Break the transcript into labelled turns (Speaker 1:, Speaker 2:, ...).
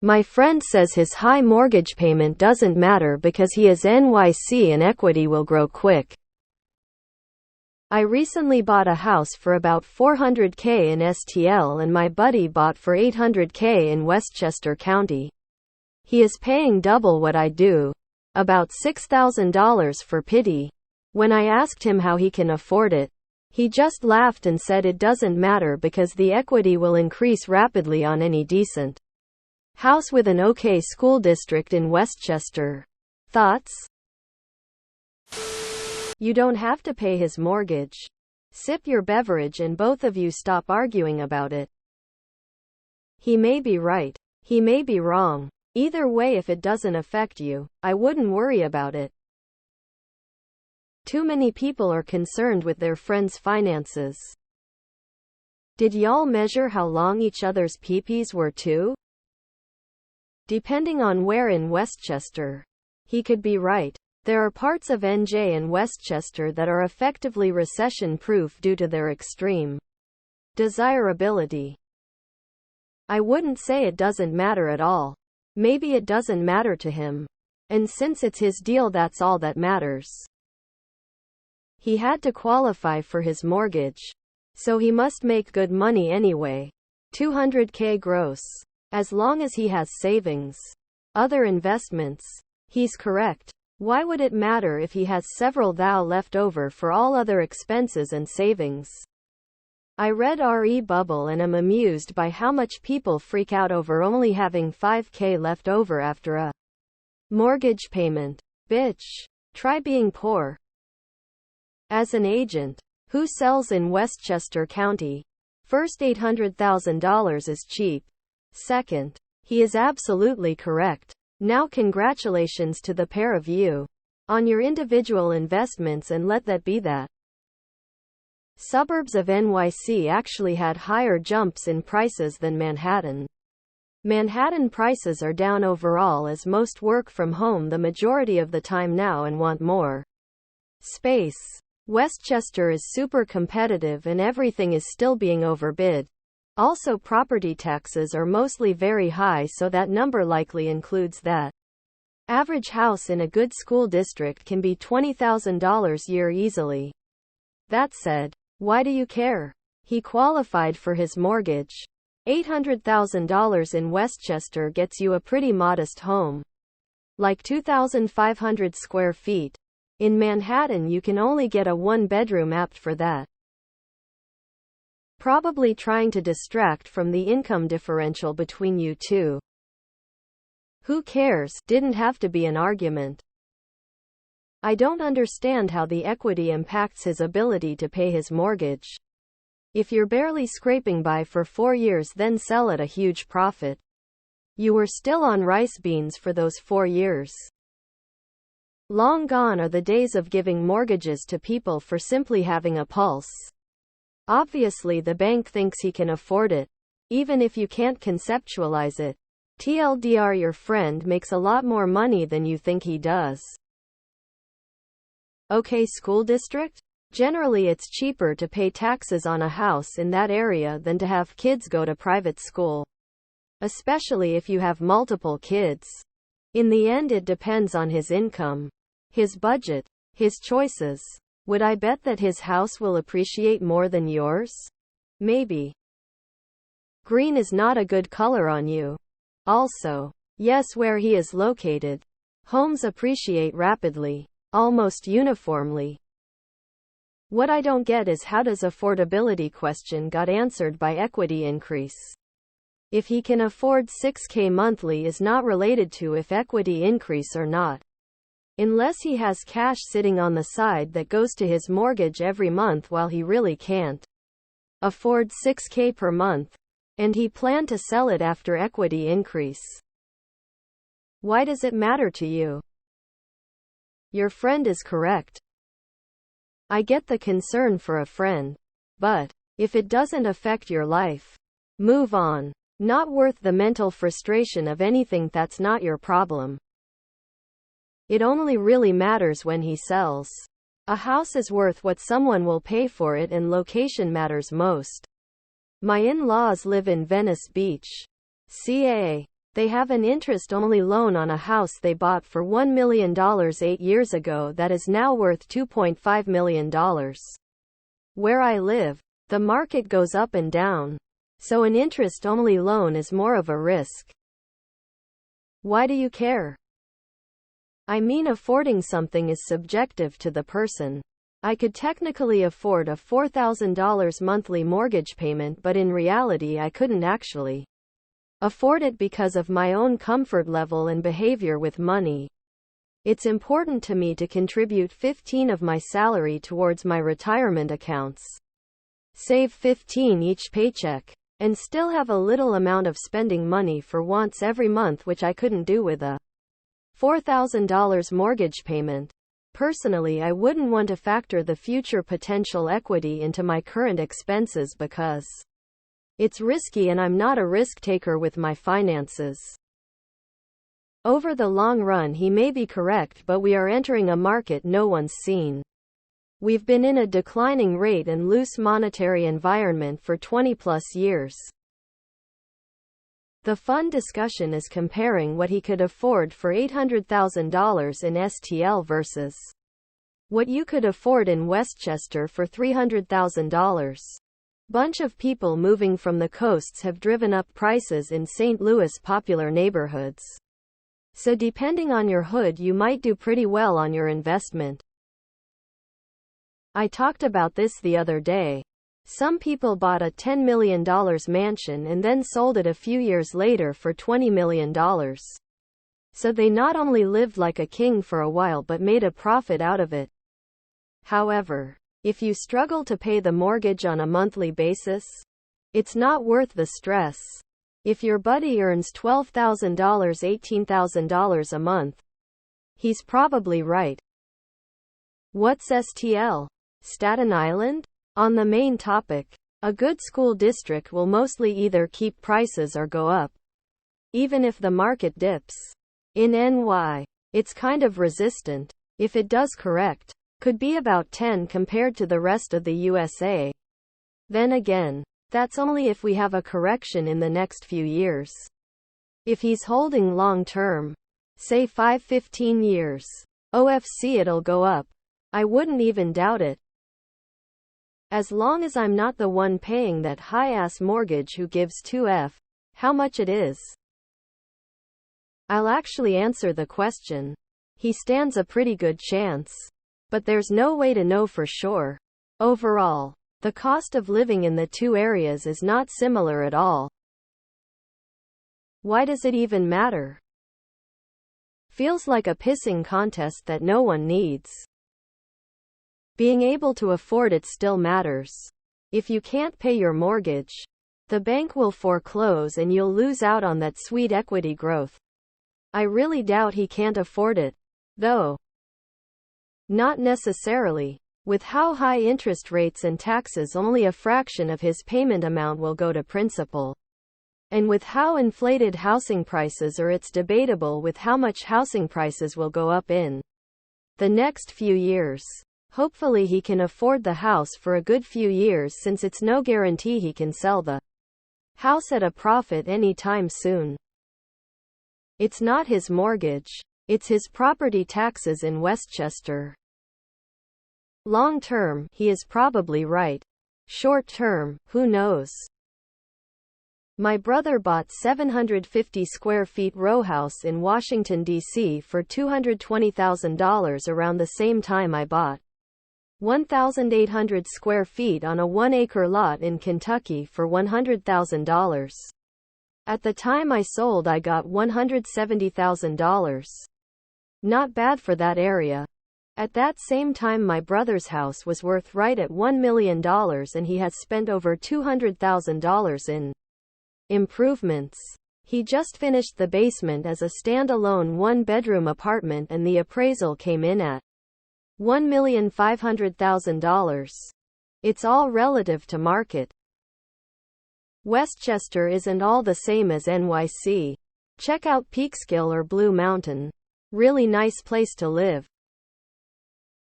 Speaker 1: My friend says his high mortgage payment doesn't matter because he is NYC and equity will grow quick. I recently bought a house for about $400K in STL and my buddy bought for $800K in Westchester County. He is paying double what I do. About $6,000 for pity. When I asked him how he can afford it, he just laughed and said it doesn't matter because the equity will increase rapidly on any decent house with an okay school district in Westchester. Thoughts? You don't have to pay his mortgage. Sip your beverage and both of you stop arguing about it. He may be right. He may be wrong. Either way, if it doesn't affect you, I wouldn't worry about it. Too many people are concerned with their friends' finances. Did y'all measure how long each other's peepees were too? Depending on where in Westchester. He could be right. There are parts of NJ and Westchester that are effectively recession-proof due to their extreme desirability. I wouldn't say it doesn't matter at all. Maybe it doesn't matter to him. And since it's his deal, that's all that matters. He had to qualify for his mortgage. So he must make good money anyway. $200K gross. As long as he has savings. Other investments. He's correct. Why would it matter if he has several thou left over for all other expenses and savings? I read RE Bubble and am amused by how much people freak out over only having $5K left over after a mortgage payment. Bitch. Try being poor. As an agent who sells in Westchester County, first, $800,000 is cheap. Second, he is absolutely correct. Now congratulations to the pair of you on your individual investments, and let that be that. Suburbs of NYC actually had higher jumps in prices than Manhattan. Manhattan prices are down overall as most work from home the majority of the time now and want more space. Westchester is super competitive and everything is still being overbid. Also, property taxes are mostly very high, so that number likely includes that. Average house in a good school district can be $20,000 a year easily. That said, why do you care? He qualified for his mortgage. $800,000 in Westchester gets you a pretty modest home. Like 2,500 square feet. In Manhattan you can only get a one-bedroom apt for that. Probably trying to distract from the income differential between you two. Who cares? Didn't have to be an argument. I don't understand how the equity impacts his ability to pay his mortgage. If you're barely scraping by for 4 years, then sell at a huge profit. You were still on rice beans for those 4 years. Long gone are the days of giving mortgages to people for simply having a pulse. Obviously the bank thinks he can afford it, even if you can't conceptualize it. TLDR, your friend makes a lot more money than you think he does. Okay, school district? Generally it's cheaper to pay taxes on a house in that area than to have kids go to private school. Especially if you have multiple kids. In the end it depends on his income, his budget, his choices. Would I bet that his house will appreciate more than yours? Maybe. Green is not a good color on you. Also, yes, where he is located, homes appreciate rapidly, almost uniformly. What I don't get is how does affordability question got answered by equity increase. If he can afford $6K monthly is not related to if equity increase or not. Unless he has cash sitting on the side that goes to his mortgage every month while he really can't afford $6K per month. And he planned to sell it after equity increase. Why does it matter to you? Your friend is correct. I get the concern for a friend. But if it doesn't affect your life, move on. Not worth the mental frustration of anything that's not your problem. It only really matters when he sells. A house is worth what someone will pay for it, and location matters most. My in-laws live in Venice Beach, CA. They have an interest-only loan on a house they bought for $1 million 8 years ago that is now worth $2.5 million. Where I live, the market goes up and down, so an interest-only loan is more of a risk. Why do you care? I mean, affording something is subjective to the person. I could technically afford a $4,000 monthly mortgage payment, but in reality I couldn't actually afford it because of my own comfort level and behavior with money. It's important to me to contribute 15% of my salary towards my retirement accounts, save 15% each paycheck, and still have a little amount of spending money for wants every month, which I couldn't do with a $4,000 mortgage payment. Personally, I wouldn't want to factor the future potential equity into my current expenses because it's risky and I'm not a risk taker with my finances. Over the long run, he may be correct, but we are entering a market no one's seen. We've been in a declining rate and loose monetary environment for 20 plus years. The fun discussion is comparing what he could afford for $800,000 in STL versus what you could afford in Westchester for $300,000. Bunch of people moving from the coasts have driven up prices in St. Louis popular neighborhoods. So depending on your hood, you might do pretty well on your investment. I talked about this the other day. Some people bought a $10 million mansion and then sold it a few years later for $20 million. So they not only lived like a king for a while but made a profit out of it. However, if you struggle to pay the mortgage on a monthly basis, it's not worth the stress. If your buddy earns $12,000, $18,000 a month, he's probably right. What's STL? Staten Island? On the main topic, a good school district will mostly either keep prices or go up, even if the market dips. In NY, it's kind of resistant. If it does correct, could be about 10 compared to the rest of the USA. Then again, that's only if we have a correction in the next few years. If he's holding long term, say 5-15 years, OFC, it'll go up. I wouldn't even doubt it. As long as I'm not the one paying that high-ass mortgage who gives 2F how much it is. I'll actually answer the question. He stands a pretty good chance. But there's no way to know for sure. Overall, the cost of living in the two areas is not similar at all. Why does it even matter? Feels like a pissing contest that no one needs. Being able to afford it still matters. If you can't pay your mortgage, the bank will foreclose and you'll lose out on that sweet equity growth. I really doubt he can't afford it, though. Not necessarily. With how high interest rates and taxes, only a fraction of his payment amount will go to principal. And with how inflated housing prices are, it's debatable with how much housing prices will go up in the next few years. Hopefully he can afford the house for a good few years, since it's no guarantee he can sell the house at a profit anytime soon. It's not his mortgage. It's his property taxes in Westchester. Long term, he is probably right. Short term, who knows? My brother bought 750 square feet row house in Washington, D.C. for $220,000 around the same time I bought 1,800 square feet on a 1-acre lot in Kentucky for $100,000. At the time I sold, I got $170,000. Not bad for that area. At that same time, my brother's house was worth right at $1 million and he has spent over $200,000 in improvements. He just finished the basement as a standalone 1-bedroom apartment and the appraisal came in at $1,500,000. It's all relative to market. Westchester isn't all the same as NYC. Check out Peekskill or Blue Mountain. Really nice place to live.